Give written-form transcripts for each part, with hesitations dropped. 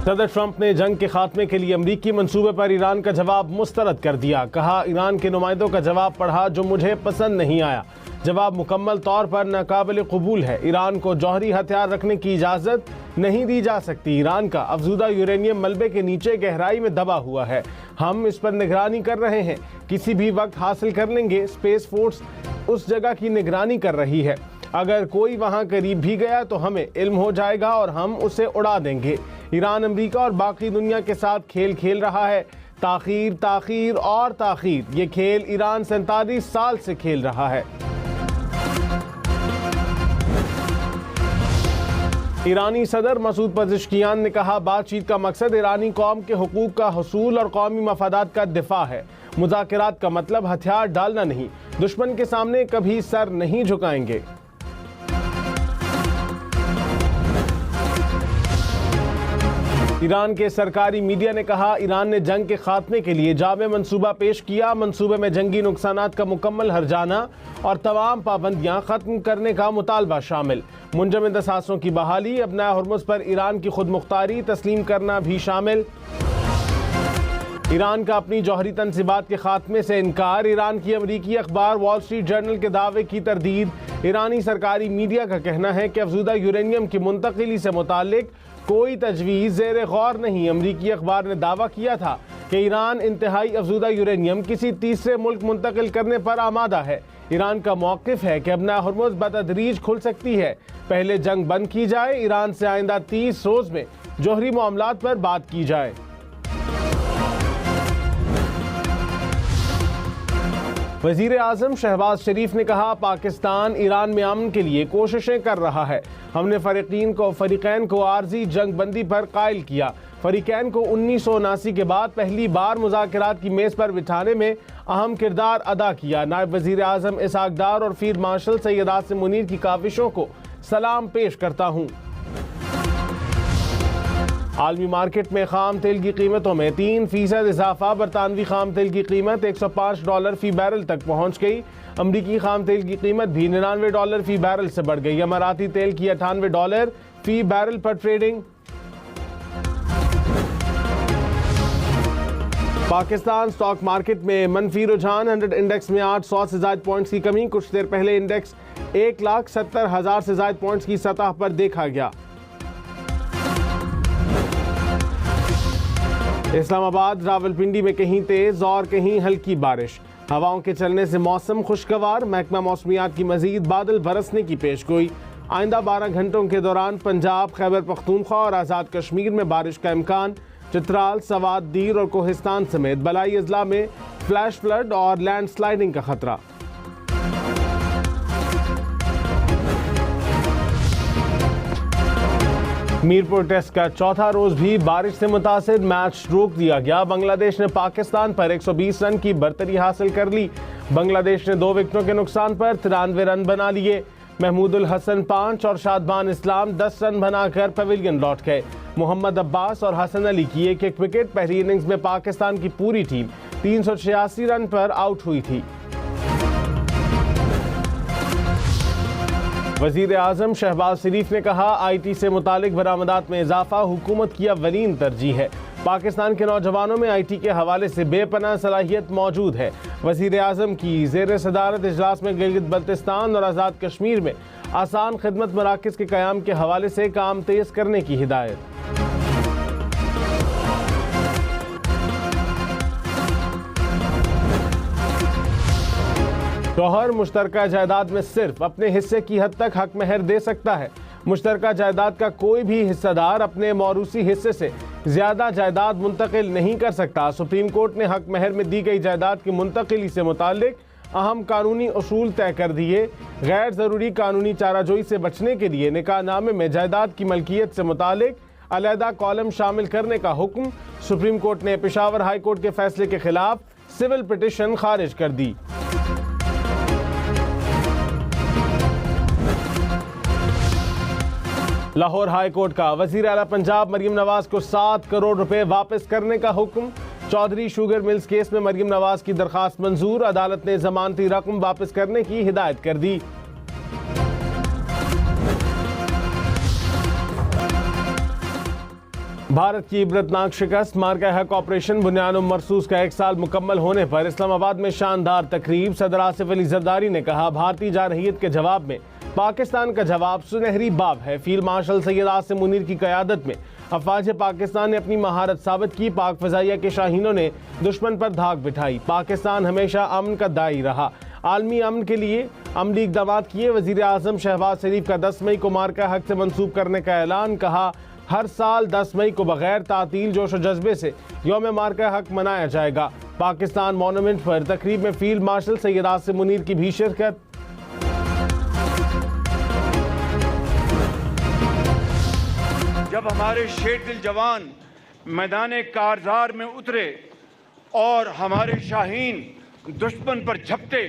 सदर ट्रंप ने जंग के खात्मे के लिए अमरीकी मंसूबे पर ईरान का जवाब मुस्तरद कर दिया। कहा, ईरान के नुमाइंदों का जवाब पढ़ा जो मुझे पसंद नहीं आया। जवाब मुकम्मल तौर पर नाकाबिल कबूल है। ईरान को जौहरी हथियार रखने की इजाज़त नहीं दी जा सकती। ईरान का अफजूदा यूरेनियम मलबे के नीचे गहराई में दबा हुआ है। हम इस पर निगरानी कर रहे हैं, किसी भी वक्त हासिल कर लेंगे। स्पेस फोर्स उस जगह की निगरानी कर रही है। अगर कोई वहां करीब भी गया तो हमें इल्म हो जाएगा और हम उसे उड़ा देंगे। ईरान अमेरिका और बाकी दुनिया के साथ खेल खेल रहा है। ताखीर, ताखीर और ताखीर, ये खेल ईरान 47 साल से खेल रहा है। ईरानी सदर मसूद पज़ेश्कियान ने कहा, बातचीत का मकसद ईरानी कौम के हुकूक का हसूल और कौमी मफादात का दिफा है। मुज़ाकरात का मतलब हथियार डालना नहीं। दुश्मन के सामने कभी सर नहीं झुकाएंगे। ईरान के सरकारी मीडिया ने कहा, ईरान ने जंग के खात्मे के लिए जामे मंसूबा पेश किया। मंसूबे में जंगी नुकसानात का मुकम्मल हर्जाना और तमाम पाबंदियां खत्म करने का मुतालबा शामिल। मुंजमद असासों की बहाली, अपना हुर्मुज़ पर ईरान की खुद मुख्तारी तस्लीम करना भी शामिल। ईरान का अपनी जौहरी तनसीबात के खात्मे से इनकार। ईरान की अमरीकी अखबार वॉल स्ट्रीट जर्नल के दावे की तरदीद। ईरानी सरकारी मीडिया का कहना है कि अफजूदा यूरेनियम की मुंतकिली से मुतालिक कोई तजवीज़ ज़ेरे गौर नहीं। अमरीकी अखबार ने दावा किया था कि ईरान इंतहाई अफजूदा यूरेनियम किसी तीसरे मुल्क मुंतकिल करने पर आमादा है। ईरान का मौक़िफ़ है कि अपना हुर्मुज़ बतदरीज खुल सकती है। पहले जंग बंद की जाए। ईरान से आइंदा 30 रोज़ में जौहरी मामलात पर बात की जाए। वज़ीर आज़म शहबाज शरीफ ने कहा, पाकिस्तान ईरान में अमन के लिए कोशिशें कर रहा है। हमने फरीक़ैन को आर्जी जंग बंदी पर कायल किया। फरीक़ैन को 1979 के बाद पहली बार मुज़ाकरात की मेज़ पर बिठाने में अहम किरदार अदा किया। नायब वज़ीर आज़म इसहाक़ डार और फील्ड मार्शल सैयद आसिम मुनीर की काविशों को सलाम पेश करता हूँ। आलमी मार्केट में खाम तेल की कीमतों में 3% इजाफा। बरतानवी खाम तेल की कीमत $105 फी बैरल तक पहुंच गई। अमरीकी खाम तेल की कीमत भी $99 फी बैरल से बढ़ गई। अमाराती तेल की $98 फी बैरल पर ट्रेडिंग। पाकिस्तान स्टॉक मार्केट में मनफी रुझान। 100 इंडेक्स में 800 से ज्यादा पॉइंट्स की कमी। कुछ देर पहले इंडेक्स 1,70,000 से ज्यादा पॉइंट्स की सतह पर देखा गया। इस्लामाबाद, रावलपिंडी में कहीं तेज और कहीं हल्की बारिश। हवाओं के चलने से मौसम खुशगवार। महकमा मौसमियात की मजीद बादल बरसने की पेशगोई। आइंदा 12 घंटों के दौरान पंजाब, खैबर पख्तूनख्वा और आज़ाद कश्मीर में बारिश का इम्कान। चित्राल, सवात, दीर और कोहिस्तान समेत बलाई अजला में फ्लैश फ्लड और लैंड स्लाइडिंग का खतरा। मीरपुर टेस्ट का चौथा रोज भी बारिश से मुतासिर। मैच रोक दिया गया। बांग्लादेश ने पाकिस्तान पर 120 रन की बर्तरी हासिल कर ली। बांग्लादेश ने 2 विकेटों के नुकसान पर 93 रन बना लिए। महमूदुल हसन 5 और शादबान इस्लाम 10 रन बनाकर पवेलियन लौट गए। मोहम्मद अब्बास और हसन अली की एक एक विकेट। पहली इनिंग्स में पाकिस्तान की पूरी टीम 386 रन पर आउट हुई थी। वज़ीर आज़म शहबाज शरीफ ने कहा, IT से मुतालिक बरामदात में इजाफा हुकूमत की अव्वलीन तरजीह है। पाकिस्तान के नौजवानों में IT के हवाले से बेपनाह सलाहियत मौजूद है। वज़ीर आज़म की ज़ेर सदारत इजलास में गिलगित बल्तिस्तान और आज़ाद कश्मीर में आसान खिदमत मराकज़ के क़याम के हवाले से काम तेज़ करने की हिदायत। शौहर मुश्तरका जायदाद में सिर्फ अपने हिस्से की हद तक हक महर दे सकता है। मुश्तरका जायदाद का कोई भी हिस्सेदार अपने मौरूसी हिस्से से ज्यादा जायदाद मुंतकिल नहीं कर सकता। सुप्रीम कोर्ट ने हक महर में दी गई जायदाद की मुंतकिली से मुतालिक अहम कानूनी उसूल तय कर दिए। गैर ज़रूरी कानूनी चाराजोई से बचने के लिए निकाहनामे में जायदाद की मलकियत से मुतालिक अलहदा कॉलम शामिल करने का हुक्म। सुप्रीम कोर्ट ने पेशावर हाई कोर्ट के फैसले के खिलाफ सिविल पिटिशन खारिज कर दी। लाहौर हाई कोर्ट का वज़ीर आला पंजाब मरीम नवाज को 7 करोड़ रुपए वापस करने का हुक्म। चौधरी शुगर मिल्स केस में मरीम नवाज की दरखास्त मंजूर। अदालत ने जमानती रकम वापस करने की हिदायत कर दी। भारत की इबरतनाक शिकस्त, मार्का हक ऑपरेशन बुनियाद मरसूस का 1 साल मुकम्मल होने पर इस्लामाबाद में शानदार तकरीब। सदर आसिफ अली जरदारी ने कहा, भारतीय जारहियत के जवाब में पाकिस्तान का जवाब सुनहरी बाब है। फील्ड मार्शल सैयद आसिम मुनीर की क़यादत में अफवाज पाकिस्तान ने अपनी महारत साबित की। पाक फ़ज़ाइया के शाहीनों ने दुश्मन पर धाक बिठाई। पाकिस्तान हमेशा अमन का दाई रहा, आलमी अमन के लिए अमली इक़दाम किए। वज़ीर आज़म शहबाज शरीफ का 10 मई को मार्का हक से मनसूब करने का ऐलान। कहा, हर साल 10 मई को बगैर तातील जोश व जज्बे से यौम मार्का हक मनाया जाएगा। पाकिस्तान मॉन्यूमेंट पर तकरीब में फील्ड मार्शल सैयद आसिम मुनीर की भी शिरकत। जब हमारे शेर दिल जवान मैदान कारज़ार में उतरे और हमारे शाहीन दुश्मन पर झपटे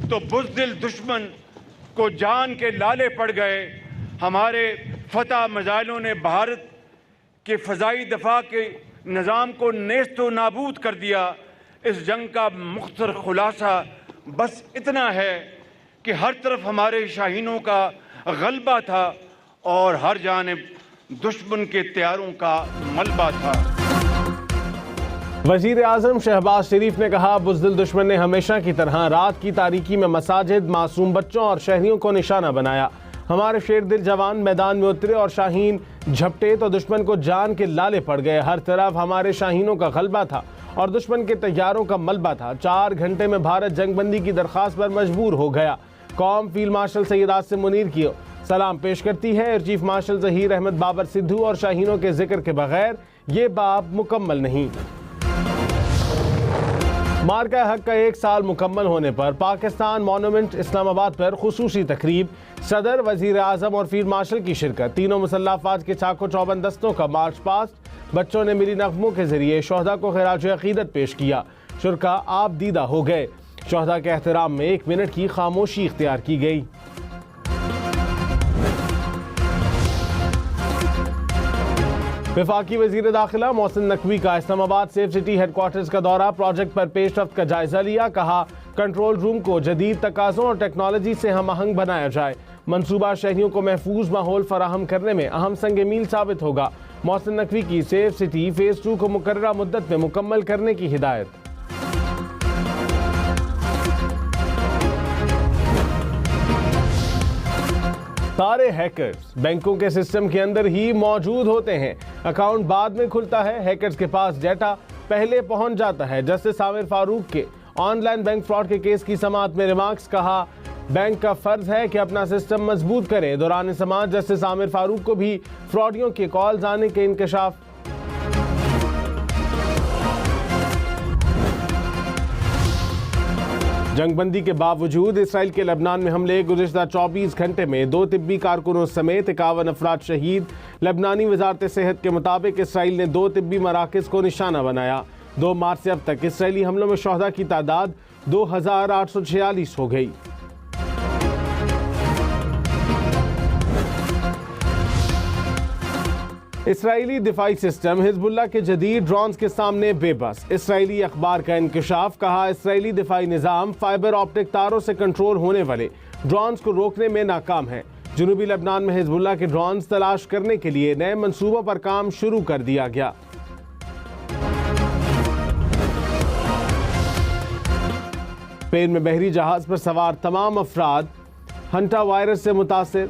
तो बुज़दिल दुश्मन को जान के लाले पड़ गए। हमारे फतह मज़ाइलों ने भारत के फ़ज़ाई दफ़ा के निज़ाम को नेस्तो नाबूद कर दिया। इस जंग का मुख्तर खुलासा बस इतना है कि हर तरफ हमारे शाहीनों का गलबा था और हर जानिब दुश्मन के तैयारों का मलबा था। वज़ीर आज़म शहबाज शरीफ ने कहा, बुज़दिल दुश्मन ने हमेशा की तरह रात की तारीकी में मसाजिद, मासूम बच्चों और शहरियों को निशाना बनाया। हमारे शेर दिल जवान मैदान में उतरे और शाहीन झपटे तो दुश्मन को जान के लाले पड़ गए। हर तरफ हमारे शाहीनों का गलबा था और दुश्मन के तैयारों का मलबा था। 4 घंटे में भारत जंगबंदी की दरख्वास्त पर मजबूर हो गया। कौम फील्ड मार्शल सैयद आसिम मुनीर की सलाम पेश करती है। Air chief marshal Zaheer Ahmed Babar Sidhu और शाहीनों के जिक्र के बगैर ये बाब मुकम्मल नहीं। मार्का हक का 1 साल मुकम्मल होने पर पाकिस्तान मॉन्यूमेंट इस्लामाबाद पर खुसूसी तकरीब। सदर, वज़ीर आज़म और फील्ड मार्शल की शिरकत। तीनों मुसल्लह अफ़वाज के चाको चौबंद दस्तों का मार्च पास्ट। बच्चों ने मिली नग़मों के जरिए शोहदा को ख़िराज अक़ीदत पेश किया। शुरका आप दीदा हो गए। शोहदा के एहतराम में 1 मिनट की खामोशी इख्तियार की गई। वफाकी वज़ीर दाखिला मोहसिन नकवी का इस्लामाबाद सेफ सिटी हेडक्वार्टर्स का दौरा। प्रोजेक्ट पर पेशरफ्त का जायजा लिया। कहा, कंट्रोल रूम को जदीद तकाज़ों और टेक्नोलॉजी से हम आहंग बनाया जाए। मंसूबा शहरियों को महफूज माहौल फराहम करने में अहम संग मील साबित होगा। मोहसिन नकवी की सेफ सिटी फेज़ 2 को मुकर्ररा मुद्दत में मुकम्मल करने की हिदायत। सारे हैकर्स बैंकों के सिस्टम के अंदर ही मौजूद होते हैं। अकाउंट बाद में खुलता है, हैकर्स के पास डेटा पहले पहुंच जाता है। जस्टिस आमिर फारूक के ऑनलाइन बैंक फ्रॉड के केस की समाअत में रिमार्क्स। कहा, बैंक का फर्ज है कि अपना सिस्टम मजबूत करे। दौरान समाअत जस्टिस आमिर फारूक को भी फ्रॉडियों के कॉल्स आने के इंकशाफ। जंगबंदी के बावजूद इसराइल के लबनान में हमले। गुज़िश्ता 24 घंटे में 2 तिब्बी कारकुनों समेत 51 अफराद शहीद। लबनानी वजारत सेहत के मुताबिक इसराइल ने 2 तिब्बी मराकज़ को निशाना बनाया। 2 मार्च से अब तक इसराइली हमलों में शोहदा की तादाद 2846 हो गई। इसराइली दिफाई सिस्टम हिजबुल्लाह के जदीद ड्रोन्स के सामने बेबस। इसराइली अखबार का इंकशाफ। कहा, इसराइली दिफाई निज़ाम फाइबर ऑप्टिक तारों से कंट्रोल होने वाले ड्रोन्स को रोकने में नाकाम है। जनूबी लबनान में हिजबुल्लाह के ड्रोन्स तलाश करने के लिए नए मंसूबों पर काम शुरू कर दिया गया। स्पेन में बहरी जहाज पर सवार तमाम अफराद हंटा वायरस से मुतासिर।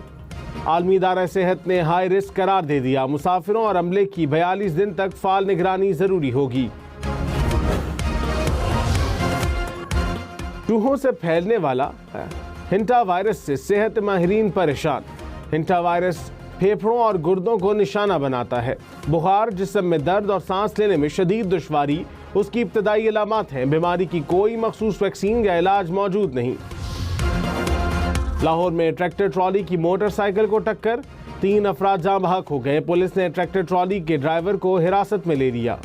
आलमी इदारा सेहत ने हाई रिस्क करार दे दिया। मुसाफिरों और अमले की 42 दिन तक फाल निगरानी जरूरी होगी। चूहों से फैलने वाला हिंटा वायरस से सेहत माहिरीन परेशान। हिंटा वायरस फेफड़ों और गुर्दों को निशाना बनाता है। बुखार, जिस्म में दर्द और सांस लेने में शदीद दुश्वारी उसकी इब्तदाई अलामात हैं। बीमारी की कोई मखसूस वैक्सीन या इलाज मौजूद नहीं। लाहौर में ट्रैक्टर ट्रॉली की मोटरसाइकिल को टक्कर। 3 अफराद जाँ बहक हो गए। पुलिस ने ट्रैक्टर ट्रॉली के ड्राइवर को हिरासत में ले लिया।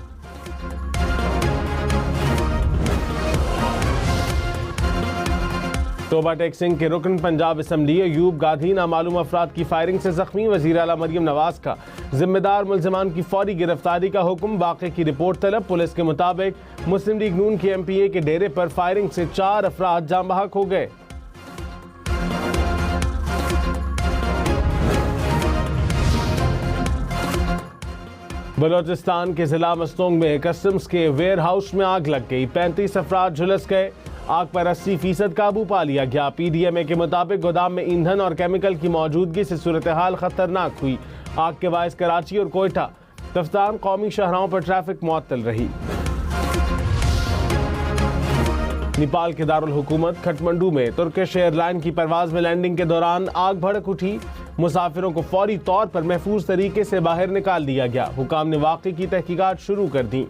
तोबा टेक सिंह के रुकन पंजाब असम्बली अयूब गाधी नामालूम अफराद की फायरिंग से जख्मी। वज़ीर आला मरियम नवाज का जिम्मेदार मुल्ज़िमान की फौरी गिरफ्तारी का हुक्म। वाक़े की रिपोर्ट तलब। पुलिस के मुताबिक मुस्लिम लीग नून के MPA के डेरे पर फायरिंग से 4 अफराद जाँ बहक हो गए। बलोचिस्तान के जिला मस्तोंग में कस्टम्स के वेयर हाउस में आग लग गई। 35 अफराद झुलस गए। आग पर 80% काबू पा लिया गया। PDMA के मुताबिक गोदाम में ईंधन और केमिकल की मौजूदगी से सूरत हाल खतरनाक हुई। आग के बायस कराची और कोयटा तफ्तान कौमी शहरों पर ट्रैफिक मुअत्तल रही। नेपाल के दारुल हुकूमत खटमंडू में तुर्किश एयरलाइन की परवाज में लैंडिंग के दौरान आग भड़क उठी। मुसाफिरों को फौरी तौर पर महफूज तरीके से बाहर निकाल दिया गया। हुकाम ने वाक़े की तहकीकात शुरू कर दी।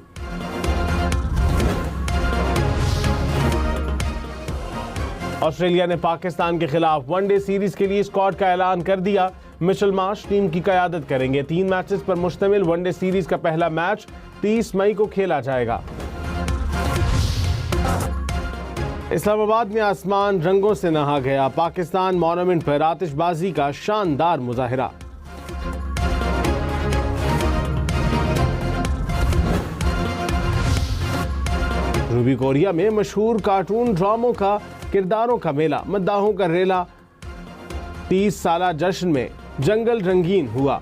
ऑस्ट्रेलिया ने पाकिस्तान के खिलाफ वनडे सीरीज के लिए स्क्वाड का ऐलान कर दिया। मिचेल मार्श टीम की क़यादत करेंगे। 3 मैचेस पर मुश्तमिल वनडे सीरीज का पहला मैच 30 मई को खेला जाएगा। इस्लामाबाद में आसमान रंगों से नहा गया। पाकिस्तान मॉन्यूमेंट पर आतिशबाजी का शानदार मुजाहिरा। जनूबी कोरिया में मशहूर कार्टून ड्रामों का किरदारों का मेला, मद्दाहों का रेला 30 साला जश्न में जंगल रंगीन हुआ।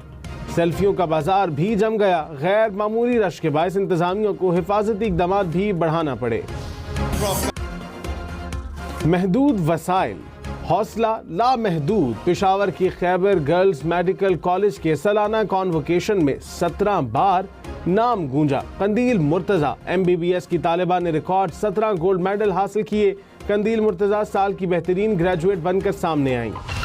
सेल्फियों का बाजार भी जम गया। गैर मामूली रश के बायस इंतजामिया को हिफाजती इक़दामात भी बढ़ाना पड़े। महदूद वसाइल, हौसला लामहदूद। पेशावर की खैबर गर्ल्स मेडिकल कॉलेज के सालाना कॉन्वोकेशन में 17 बार नाम गूंजा। कंदील मुर्तजा MBBS की तालिबा ने रिकॉर्ड 17 गोल्ड मेडल हासिल किए। कंदील मुर्तजा साल की बेहतरीन ग्रेजुएट बनकर सामने आई।